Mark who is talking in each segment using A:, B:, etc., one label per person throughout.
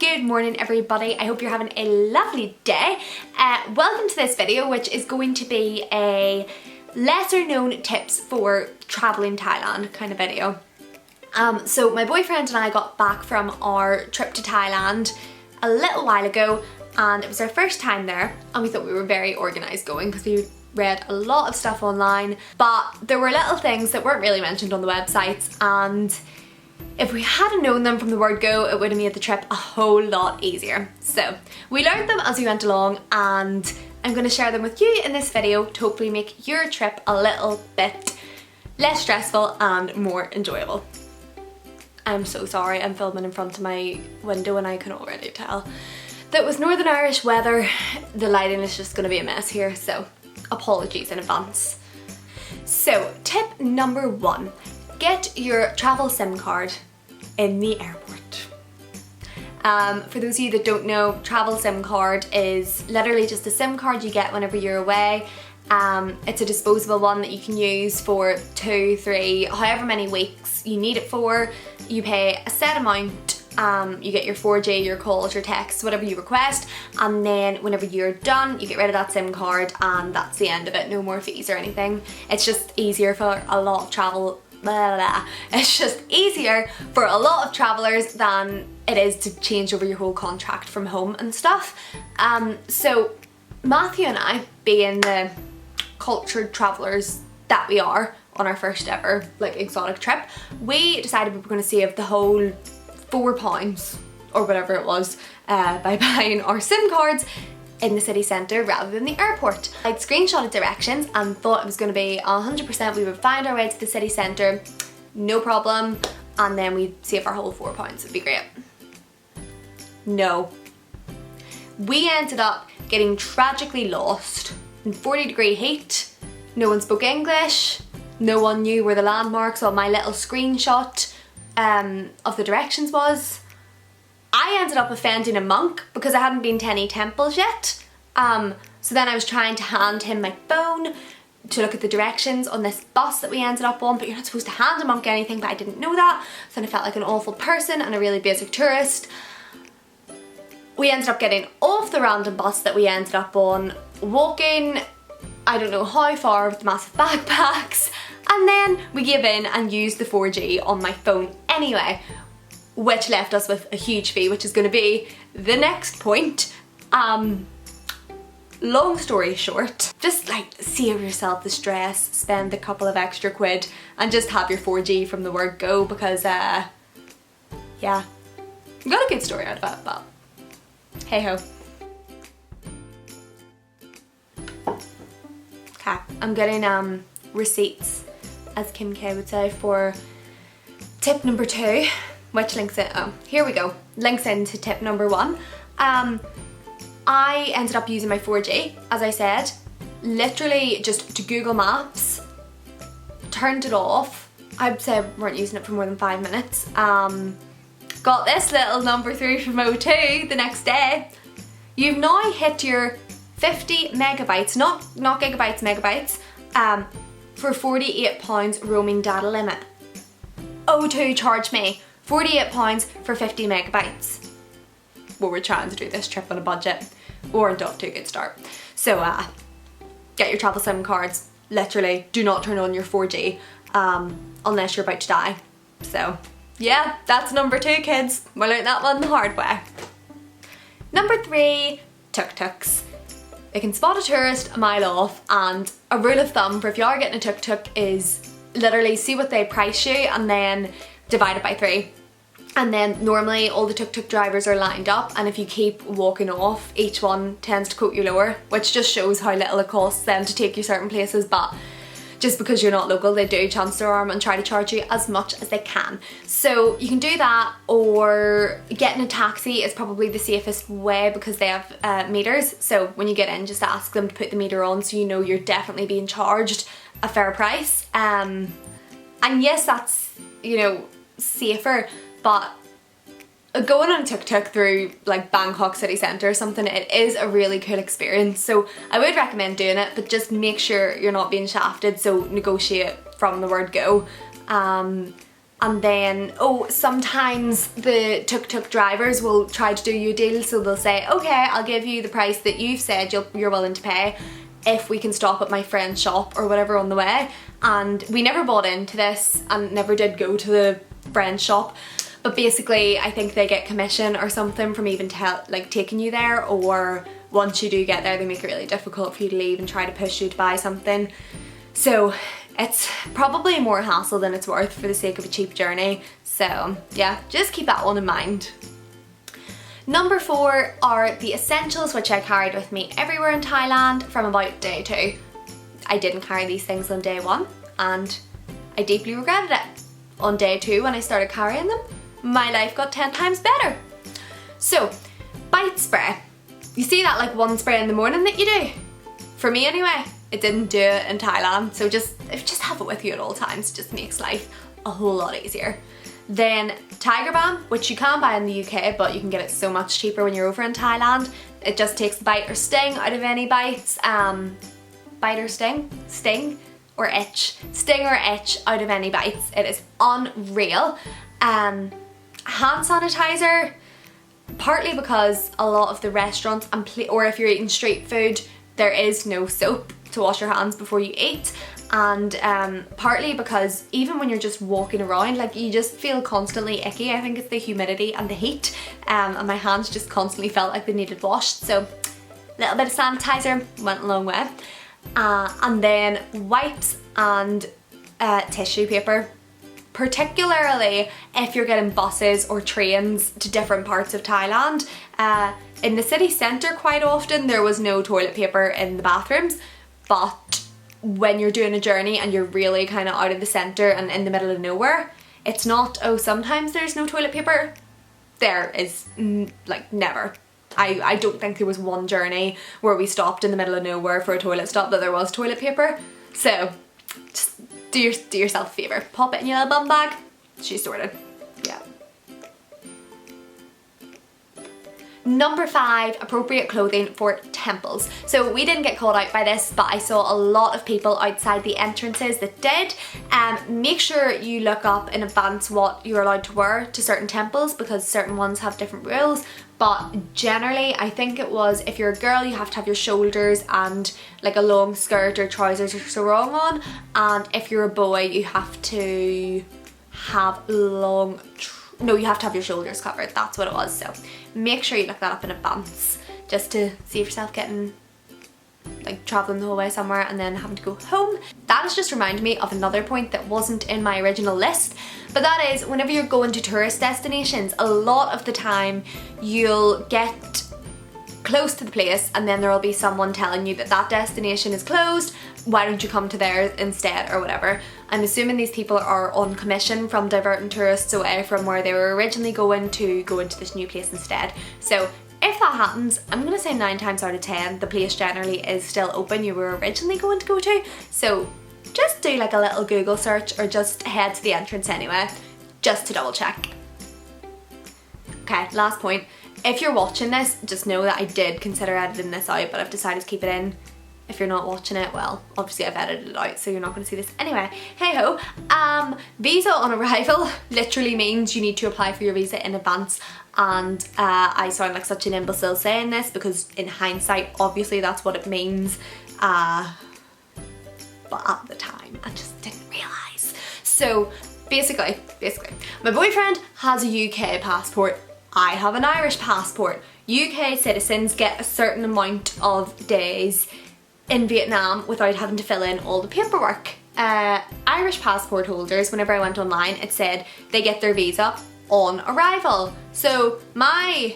A: Good morning everybody, I hope you're having a lovely day. Welcome to this video, which is going to be a lesser known tips for traveling Thailand kind of video. So my boyfriend and I got back from our trip to Thailand a little while ago, and it was our first time there, and we thought we were very organised going because we read a lot of stuff online, but there were little things that weren't really mentioned on the websites, and if we hadn't known them from the word go, it would have made the trip a whole lot easier. So we learned them as we went along, and I'm going to share them with you in this video to hopefully make your trip a little bit less stressful and more enjoyable. I'm so sorry, I'm filming in front of my window and I can already tell that with Northern Irish weather, the lighting is just going to be a mess here, so apologies in advance. So tip number one. Get your travel SIM card in the airport. For those of you that don't know, travel SIM card is literally just a SIM card you get whenever you're away. It's a disposable one that you can use for 2, 3, however many weeks you need it for. You pay a set amount, you get your 4G, your calls, your texts, whatever you request, and then whenever you're done, you get rid of that SIM card and that's the end of it, no more fees or anything. It's just easier for a lot of travel. It's just easier for a lot of travellers than it is to change over your whole contract from home and stuff. So Matthew and I, being the cultured travellers that we are on our first ever exotic trip, we decided we were going to save the whole £4 or whatever it was by buying our SIM cards in the city centre rather than the airport. I'd screenshotted directions and thought it was going to be 100% we would find our way to the city centre, no problem, and then we'd save our whole £4. It'd be great. No. We ended up getting tragically lost in 40-degree heat. No one spoke English. No one knew where the landmarks on my little screenshot of the directions was. I ended up offending a monk because I hadn't been to any temples yet. So then I was trying to hand him my phone to look at the directions on this bus that we ended up on, but you're not supposed to hand a monk anything, but I didn't know that. So then I felt like an awful person and a really basic tourist. We ended up getting off the random bus that we ended up on, walking I don't know how far with massive backpacks, and then we gave in and used the 4G on my phone anyway, which left us with a huge fee, which is going to be the next point. Long story short, just save yourself the stress, spend a couple of extra quid and just have your 4G from the word go, because yeah, we got a good story out of it, but hey ho. Okay, I'm getting receipts, as Kim K would say, for tip number 2. Which links in, oh, here we go, links into tip number 1. I ended up using my 4G, as I said, literally just to Google Maps, turned it off. I'd say we weren't using it for more than 5 minutes. Got this little number through from O2 the next day. You've now hit your 50 megabytes, not gigabytes, megabytes, for £48 roaming data limit. O2 charged me £48 for 50 megabytes. Well, we're trying to do this trip on a budget. We weren't off to a good start. So get your travel SIM cards. Literally, do not turn on your 4G unless you're about to die. So yeah, that's number 2, kids. We learned that one the hard way. Number 3, Tuk Tuks. They can spot a tourist a mile off, and a rule of thumb for if you are getting a Tuk Tuk is literally see what they price you and then divide it by 3. And then normally all the Tuk Tuk drivers are lined up, and if you keep walking off, each one tends to quote you lower, which just shows how little it costs them to take you certain places. But just because you're not local, they do chance their arm and try to charge you as much as they can. So you can do that, or getting a taxi is probably the safest way because they have meters. So when you get in, just ask them to put the meter on so you know you're definitely being charged a fair price. And yes, that's, you know, safer, but going on a Tuk Tuk through Bangkok city centre or something, it is a really cool experience. So I would recommend doing it, but just make sure you're not being shafted, so negotiate from the word go. And then, oh, sometimes the Tuk Tuk drivers will try to do you a deal, so they'll say, okay, I'll give you the price that you've said you're willing to pay if we can stop at my friend's shop or whatever on the way. And we never bought into this and never did go to the friend's shop. But basically, I think they get commission or something from even taking you there, or once you do get there, they make it really difficult for you to leave and try to push you to buy something. So it's probably more hassle than it's worth for the sake of a cheap journey. So yeah, just keep that one in mind. Number 4 are the essentials, which I carried with me everywhere in Thailand from about day 2. I didn't carry these things on day 1 and I deeply regretted it. On day 2, when I started carrying them, my life got 10 times better. So, bite spray. You see that like one spray in the morning that you do? For me anyway, it didn't do it in Thailand, so just have it with you at all times. It just makes life a whole lot easier. Then Tiger Balm, which you can buy in the UK, but you can get it so much cheaper when you're over in Thailand. It just takes the bite or sting out of any bites. Bite or sting? Sting or itch? Sting or itch out of any bites. It is unreal. Hand sanitizer, partly because a lot of the restaurants or if you're eating street food, there is no soap to wash your hands before you eat. And partly because even when you're just walking around, like you just feel constantly icky. I think it's the humidity and the heat, and my hands just constantly felt like they needed washed. So a little bit of sanitizer went a long way. And then wipes and tissue paper, particularly if you're getting buses or trains to different parts of Thailand. In the city centre quite often there was no toilet paper in the bathrooms, but when you're doing a journey and you're really kind of out of the centre and in the middle of nowhere, it's not, oh, sometimes there's no toilet paper. There is like never. I don't think there was one journey where we stopped in the middle of nowhere for a toilet stop that there was toilet paper. So just do yourself a favour. Pop it in your little bum bag. She's sorted. Yeah. Number 5, appropriate clothing for temples. So we didn't get called out by this, but I saw a lot of people outside the entrances that did. Make sure you look up in advance what you're allowed to wear to certain temples, because certain ones have different rules. But generally, I think it was, if you're a girl, you have to have your shoulders and like a long skirt or trousers or sarong on. And if you're a boy, you have to have you have to have your shoulders covered. That's what it was. So make sure you look that up in advance, just to save yourself getting like traveling the whole way somewhere and then having to go home. That has just reminded me of another point that wasn't in my original list, but that is whenever you're going to tourist destinations, a lot of the time you'll get close to the place and then there'll be someone telling you that that destination is closed, why don't you come to theirs instead or whatever. I'm assuming these people are on commission from diverting tourists away from where they were originally going to go into this new place instead. So if that happens, I'm gonna say 9 times out of 10 the place generally is still open you were originally going to go to. So just do like a little Google search or just head to the entrance anyway, just to double check. Okay, last point. If you're watching this, just know that I did consider editing this out, but I've decided to keep it in. If you're not watching it, well, obviously I've edited it out, so you're not going to see this anyway. Hey ho! Visa on arrival literally means you need to apply for your visa in advance, and I sound like such an imbecile saying this because in hindsight, obviously that's what it means, but at the time I just didn't realise. So basically, my boyfriend has a UK passport. I have an Irish passport. UK citizens get a certain amount of days in Vietnam without having to fill in all the paperwork. Irish passport holders, whenever I went online, it said they get their visa on arrival. So my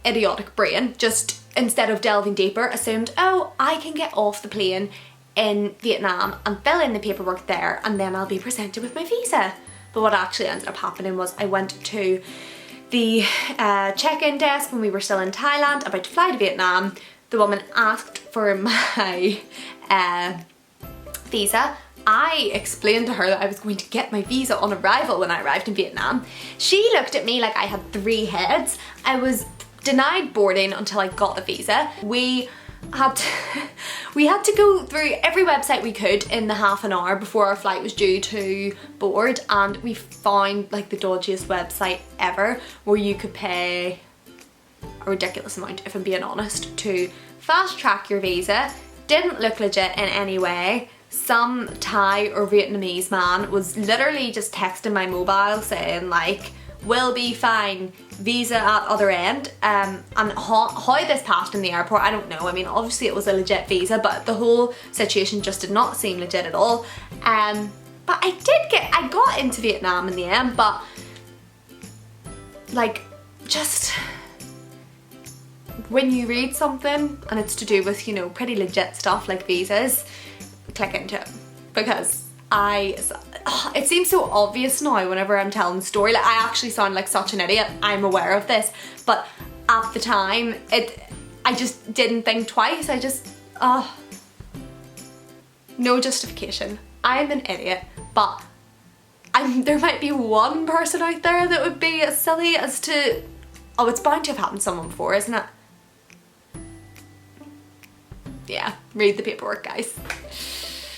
A: idiotic brain just, instead of delving deeper, assumed, oh, I can get off the plane in Vietnam and fill in the paperwork there and then I'll be presented with my visa. But what actually ended up happening was I went to the check-in desk when we were still in Thailand, about to fly to Vietnam. The woman asked for my visa. I explained to her that I was going to get my visa on arrival when I arrived in Vietnam. She looked at me like I had 3 heads. I was denied boarding until I got the visa. We we had to go through every website we could in the half an hour before our flight was due to board, and we found like the dodgiest website ever where you could pay a ridiculous amount, if I'm being honest, to fast track your visa. Didn't look legit in any way. Some Thai or Vietnamese man was literally just texting my mobile saying like, will be fine, visa at other end, and how this passed in the airport, I don't know. I mean, obviously it was a legit visa, but the whole situation just did not seem legit at all. But I got into Vietnam in the end, but like, just when you read something and it's to do with, you know, pretty legit stuff like visas, click into it, because it seems so obvious now whenever I'm telling the story. Like, I actually sound like such an idiot, I'm aware of this, but at the time I just didn't think twice. I just, no justification. I'm an idiot, but there might be one person out there that would be as silly as to, oh, it's bound to have happened to someone before, isn't it? Yeah, read the paperwork, guys.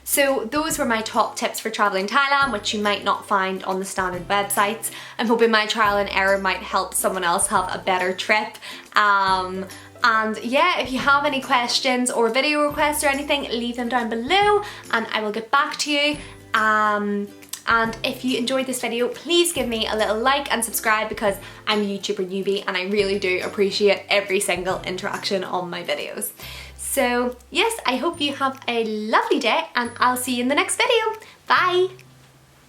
A: So those were my top tips for traveling Thailand, which you might not find on the standard websites. I'm hoping my trial and error might help someone else have a better trip. And yeah, if you have any questions or video requests or anything, leave them down below and I will get back to you. And if you enjoyed this video, please give me a little like and subscribe, because I'm a YouTuber newbie and I really do appreciate every single interaction on my videos. So yes, I hope you have a lovely day and I'll see you in the next video. Bye!